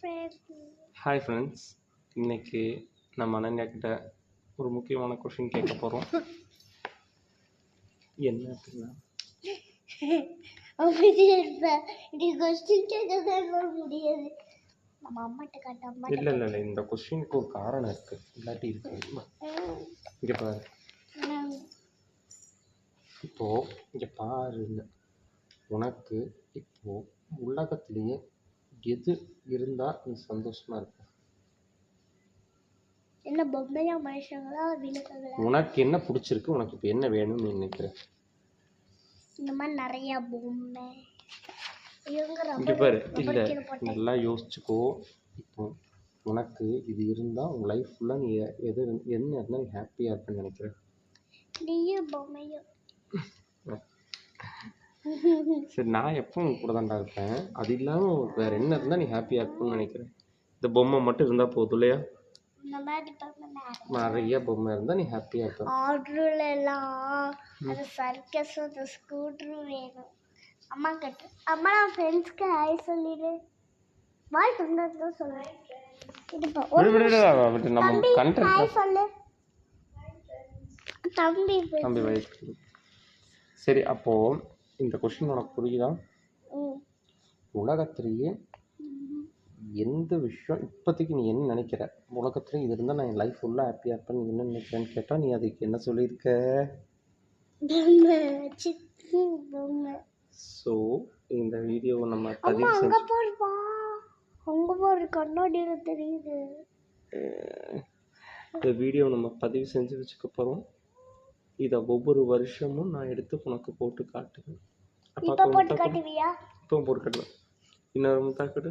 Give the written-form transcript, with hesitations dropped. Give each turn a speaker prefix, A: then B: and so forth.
A: Hi friends, இன்னைக்கு நம்ம அனன்யா கிட்ட ஒரு முக்கியமான கொஷின் கேட்க போகிறோம். என்ன அப்படின்னா, இல்லை இல்லை இல்லை இந்த கொஷினுக்கு ஒரு காரணம் இருக்குது, இல்லாட்டி இருக்கு. இங்கே பாரு, இப்போது இங்கே பாருங்க, உனக்கு இப்போது உலகத்திலேயே எது இருந்தால் நீ சந்தோஷமாக இருக்க?
B: என்ன பொம்மையா மனுஷங்களா விலங்குகளா?
A: உனக்கு என்ன பிடிச்சிருக்கு? உனக்கு இப்போ என்ன வேணும்னு நீ நினைக்கிற?
B: இந்த மாதிரி நிறைய பொம்மை.
A: இங்கே பாரு, இல்லை நல்லா யோசிச்சுக்கோ. இப்போ உனக்கு இது இருந்தால் உங்கள் லைஃப் ஃபுல்லாக நீ எது என்ன இருந்தால் நீ ஹாப்பியாக இருப்பேன்னு நினைக்கிற?
B: நீயும் பொம்மையும்.
A: சரி, நான் எப்போ உங்க கூட தான்டா இருப்பேன். அது இல்லாமல் வேறு என்ன இருந்தால் நீ ஹாப்பியாக இருப்பேன்னு நினைக்கிறேன்? இந்த பொம்மை மட்டும் இருந்தால் போதும் இல்லையா?
B: இந்த மாதிரி
A: நிறைய பொம்மை இருந்தால் நீ ஹாப்பியாக இருப்ப.
B: ஆர்டர்ல எல்லாம் அது சர்க்கஸ் அந்த ஸ்கூட்டர் வேணும். அம்மா கிட்ட அம்மா நான் ஃப்ரெண்ட்ஸ்க்கு ஹாய் சொல்லிடு. வாய் சொன்னது சொல்லு.
A: நம்ம கண்டென்ட்
B: ஹாய் சொல்லு தம்பி.
A: தம்பி வயசு. சரி, அப்போது இந்த கொஸ்டின் உனக்கு புரியுதா? உலகத்திலேயே எந்த விஷயம் இப்போதைக்கு நீ என்ன நினைக்கிற? உலகத்துல இது இருந்தால் நான் என் லைஃப் ஃபுல்லாக ஹாப்பியாக இருப்பேன், நீ என்ன நினைக்கிறேன்னு கேட்டால் நீ அதுக்கு என்ன சொல்லியிருக்க? ஸோ இந்த வீடியோவை நம்ம பதிவு செஞ்சு
B: கண்ணாடியில் தெரியுது.
A: இந்த வீடியோவை நம்ம பதிவு செஞ்சு வச்சுக்க போகிறோம். இதை ஒவ்வொரு வருஷமும் நான் எடுத்து உனக்கு போட்டு காட்டுவேன்.
B: இப்போ போட்டு காட்டுவியா?
A: இப்போ போட்டு காட்டுவேன். இன்னொரு முத்தாக்கட்டு.